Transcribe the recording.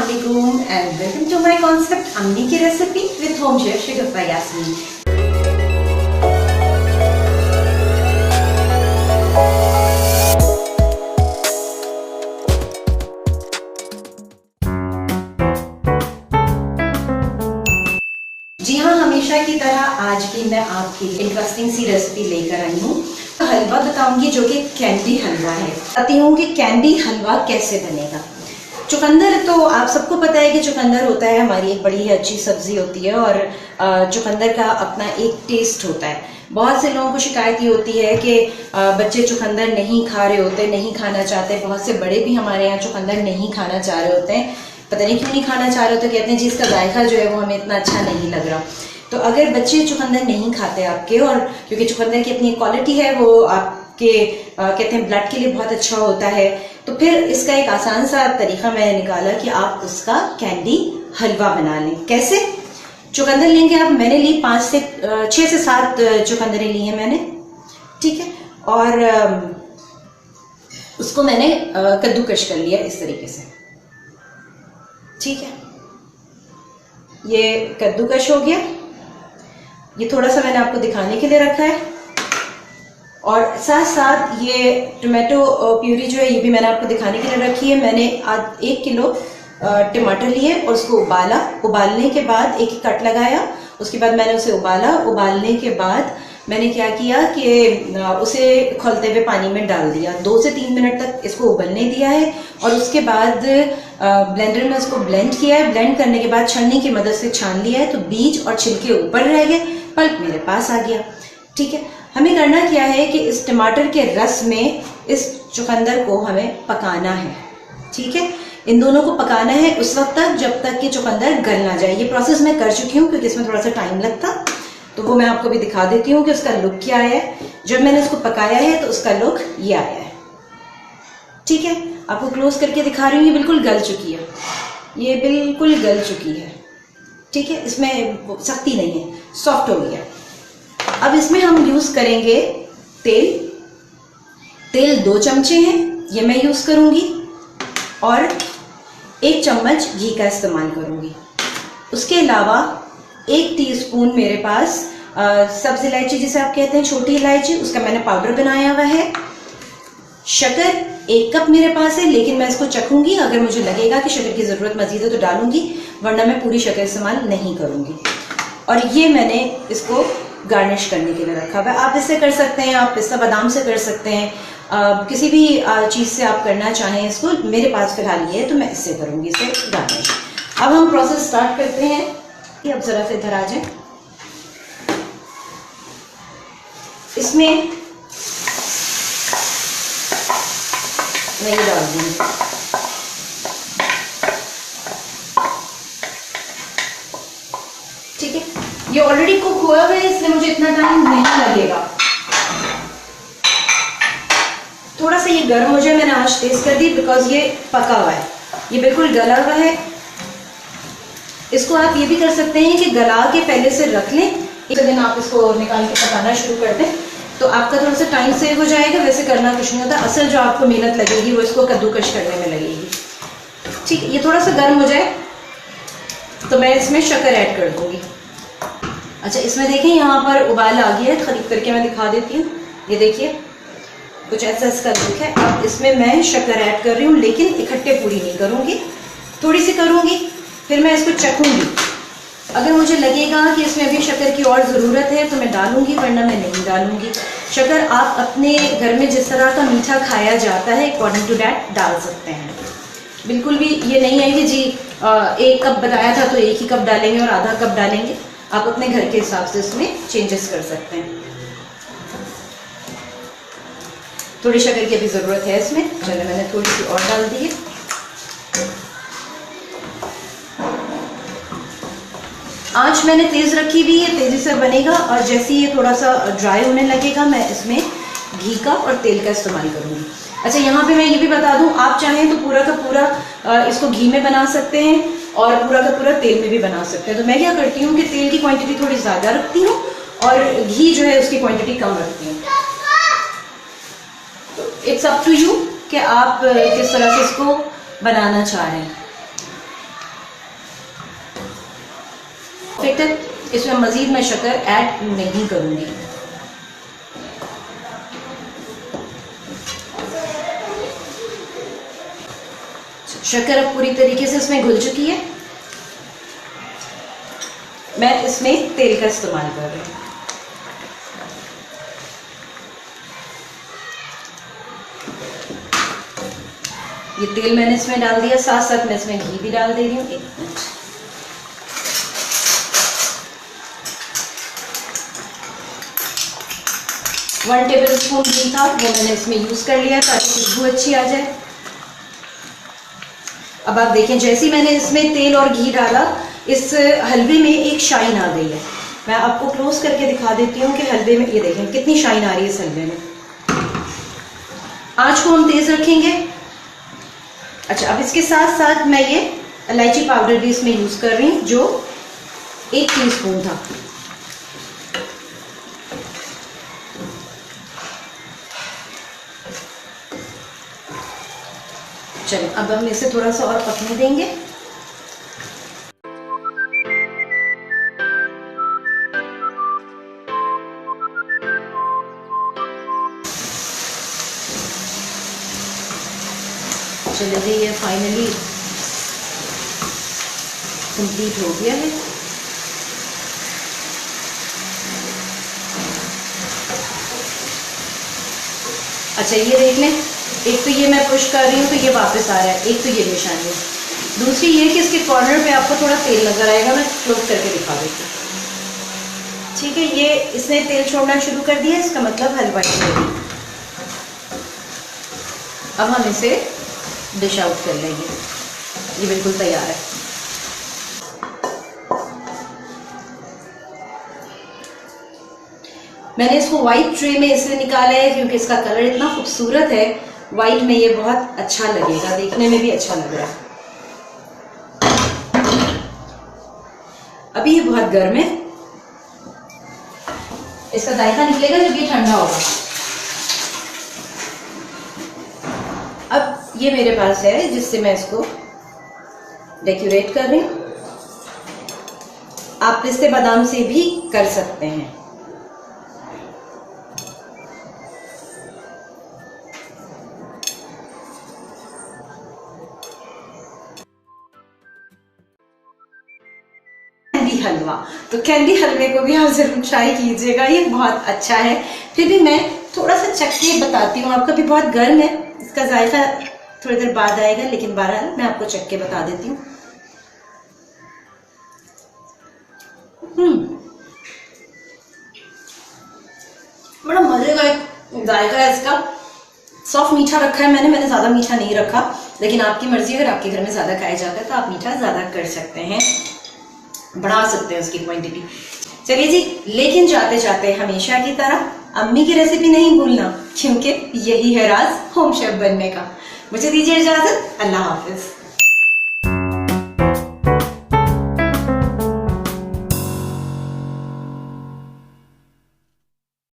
अस्सलाम वालेकुम and welcome to my concept अम्मी की recipe with home chef Shagufta Yasmin. जी हाँ, हमेशा की तरह आज भी मैं आपके लिए इंटरेस्टिंग सी रेसिपी लेकर आई हूँ। हलवा बताऊंगी जो कि कैंडी हलवा है। बताती हूँ कि कैंडी हलवा कैसे बनेगा। चुकंदर तो आप सबको पता है कि चुकंदर होता है हमारी एक बड़ी ही अच्छी सब्जी होती है और चुकंदर का अपना एक टेस्ट होता है। बहुत से लोगों को शिकायत ये होती है कि बच्चे चुकंदर नहीं खा रहे होते, नहीं खाना चाहते। बहुत से बड़े भी हमारे यहाँ चुकंदर नहीं खाना चाह रहे होते हैं, पता नहीं क्यों नहीं खाना चाह रहे होते। कहते हैं जी इसका जायका जो है वो हमें इतना अच्छा नहीं लग रहा। तो अगर बच्चे चुकंदर नहीं खाते आपके, और क्योंकि चुकंदर की अपनी क्वालिटी है, वो आपके कहते हैं ब्लड के लिए बहुत अच्छा होता है, तो फिर इसका एक आसान सा तरीका मैंने निकाला कि आप उसका कैंडी हलवा बना लें। कैसे? चुकंदर लेंगे आप, मैंने ली 6 से 7 चुकंदरें ली हैं मैंने, ठीक है। और उसको मैंने कद्दूकश कर लिया इस तरीके से, ठीक है। ये कद्दूकश हो गया। ये थोड़ा सा मैंने आपको दिखाने के लिए रखा है। और साथ साथ ये टोमेटो प्यूरी जो है ये भी मैंने आपको दिखाने के लिए रखी है। मैंने 1 किलो टमाटर लिए और उसको उबाला। उबालने के बाद एक कट लगाया, उसके बाद मैंने उसे उबाला। उबालने के बाद मैंने क्या किया कि उसे खौलते हुए पानी में डाल दिया। 2 से 3 मिनट तक इसको उबलने दिया है और उसके बाद ब्लेंडर में उसको ब्लेंड किया है। ब्लेंड करने के बाद छन्नी की मदद से छान लिया है, तो बीज और छिलके ऊपर रह गए, पल्प मेरे पास आ गया, ठीक है। हमें करना क्या है कि इस टमाटर के रस में इस चुकंदर को हमें पकाना है, ठीक है। इन दोनों को पकाना है उस वक्त तक जब तक कि चुकंदर गल ना जाए। ये प्रोसेस मैं कर चुकी हूँ क्योंकि इसमें थोड़ा सा टाइम लगता, तो वो मैं आपको भी दिखा देती हूँ कि उसका लुक क्या है। जब मैंने उसको पकाया है तो उसका लुक ये आया है, ठीक है। आपको क्लोज करके दिखा रही हूँ, ये बिल्कुल गल चुकी है, ये बिल्कुल गल चुकी है, ठीक है। इसमें सख्ती नहीं है, सॉफ्ट हो गया। अब इसमें हम यूज करेंगे तेल 2 चमचे हैं, ये मैं यूज करूंगी, और 1 चम्मच घी का इस्तेमाल करूंगी। उसके अलावा 1 टीस्पून मेरे पास सब्ज इलायची जिसे आप कहते हैं, छोटी इलायची, उसका मैंने पाउडर बनाया हुआ है। शक्कर 1 कप मेरे पास है, लेकिन मैं इसको चखूंगी। अगर मुझे लगेगा कि शक्कर की जरूरत मजीद है तो डालूंगी, वरना मैं पूरी शक्कर इस्तेमाल नहीं करूंगी। और ये मैंने इसको गार्निश करने के लिए रखा हुआ है। आप इससे कर सकते हैं, आप पिस्ता बादाम से कर सकते हैं, किसी भी चीज़ से आप करना चाहें इसको। मेरे पास फिलहाल ये है तो मैं इससे करूंगी इसे गार्निश। अब हम प्रोसेस स्टार्ट करते हैं। अब जरा से इधर आ जाए। इसमें मैं ये डाल दूंगी, ठीक है। ये ऑलरेडी कुक हुआ हुआ है, इसलिए मुझे इतना टाइम नहीं लगेगा। थोड़ा सा ये गर्म हो जाए, मैंने आंच तेज कर दी बिकॉज ये पका हुआ है, ये बिल्कुल गला हुआ है। इसको आप ये भी कर सकते हैं कि गला के पहले से रख लें, एक दिन आप इसको निकाल के पकाना शुरू कर दें, तो आपका थोड़ा सा टाइम सेव हो जाएगा। वैसे करना कुछ नहीं होता, असल जो आपको मेहनत लगेगी वो इसको कद्दूकश करने में लगेगी, ठीक है। ये थोड़ा सा गर्म हो जाए तो मैं इसमें शक्कर ऐड कर दूंगी। अच्छा, इसमें देखें यहाँ पर उबाल आ गया है, करीब करके मैं दिखा देती हूँ। ये देखिए कुछ ऐसा इसका लुक है। अब इसमें मैं शक्कर ऐड कर रही हूँ, लेकिन इकट्ठे पूरी नहीं करूँगी, थोड़ी सी करूँगी, फिर मैं इसको चखूँगी। अगर मुझे लगेगा कि इसमें अभी शक्कर की और ज़रूरत है तो मैं डालूँगी, वरना मैं नहीं डालूँगी। शक्कर आप अपने घर में जिस तरह का मीठा खाया जाता है अकॉर्डिंग टू डैट डाल सकते हैं। बिल्कुल भी ये नहीं है कि जी 1 कप बताया था तो 1 ही कप डालेंगे और आधा कप डालेंगे। आप अपने घर के हिसाब से इसमें चेंजेस कर सकते हैं। थोड़ी शक्कर की अभी ज़रूरत है इसमें, चलो मैंने थोड़ी सी और डाल दी है। आंच मैंने तेज़ रखी हुई है, तेज़ी से बनेगा। और जैसे ये थोड़ा सा ड्राई होने लगेगा, मैं इसमें घी का और तेल का इस्तेमाल करूँगी। अच्छा, यहाँ पे मैं ये भी बता दूँ, आप चाहें तो पूरा का पूरा इसको घी में बना सकते हैं और पूरा का पूरा तेल में भी बना सकते हैं। तो मैं क्या करती हूँ कि तेल की क्वांटिटी थोड़ी ज़्यादा रखती हूँ और घी जो है उसकी क्वांटिटी कम रखती हूँ। तो इट्स अप टू यू कि आप किस तरह से इसको बनाना चाह रहे हैं। परफेक्ट है, इसमें मजीद मैं शक्कर ऐड नहीं करूंगी। शक्कर अब पूरी तरीके से इसमें घुल चुकी है। मैं इसमें तेल का इस्तेमाल कर रही हूँ। ये तेल मैंने इसमें डाल दिया, साथ साथ मैं इसमें घी भी डाल दे रही हूँ। 1 मिनट। वन टेबल स्पून घी था, वो मैंने इसमें यूज कर लिया ताकि खुशबू अच्छी आ जाए। अब आप देखें, जैसे ही मैंने इसमें तेल और घी डाला, इस हलवे में एक शाइन आ गई है। मैं आपको क्लोज करके दिखा देती हूँ कि हलवे में, ये देखें कितनी शाइन आ रही है इस हलवे में। आंच को हम तेज रखेंगे। अच्छा, अब इसके साथ साथ मैं ये इलायची पाउडर भी इसमें यूज कर रही हूँ, जो 1 टीस्पून था। चलिए, अब हम इसे थोड़ा सा और पकने देंगे। चलिए, ये फाइनली कंप्लीट हो गया है। अच्छा, ये देख लें, एक तो ये मैं पुश कर रही हूँ तो ये वापस आ रहा है, एक तो ये निशानी है, दूसरी ये कि इसके कॉर्नर पे आपको थोड़ा तेल नजर आएगा। मैं क्लोज करके दिखा देती हूँ। ठीक है, ये इसने तेल छोड़ना शुरू कर दिया, इसका मतलब हलवा रेडी। अब हम इसे डिश आउट कर लेंगे। ये बिल्कुल तैयार है। मैंने इसको वाइट ट्रे में इसलिए निकाला है क्योंकि इसका कलर इतना खूबसूरत है। वाइट में ये बहुत अच्छा लगेगा, देखने में भी अच्छा लग रहा है। अभी ये बहुत गर्म है, इसका जायका निकलेगा जब ये ठंडा होगा। अब ये मेरे पास है जिससे मैं इसको डेकोरेट कर रही हूँ। आप पिस्ते बादाम से भी कर सकते हैं। हलवा, तो कैंडी हलवे को भी आप जरूर ट्राई कीजिएगा, ये बहुत अच्छा है। फिर भी मैं थोड़ा सा चख के बताती हूँ, आपका भी बहुत गर्म है, इसका जायका थोड़ी देर बाद आएगा, लेकिन बहरहाल मैं आपको चख के बता देती हूँ। बड़ा मजे का जायका है इसका। सॉफ्ट मीठा रखा है मैंने ज़्यादा मीठा नहीं रखा, लेकिन आपकी मर्जी, अगर आपके घर में ज़्यादा खाया जाता है तो आप मीठा ज़्यादा कर सकते हैं, बढ़ा सकते हैं उसकी क्वांटिटी। चलिए जी, लेकिन जाते जाते हमेशा की तरह अम्मी की रेसिपी नहीं भूलना, क्योंकि यही है राज होम शेफ बनने का। मुझे दीजिए इजाजत, अल्लाह हाफिज।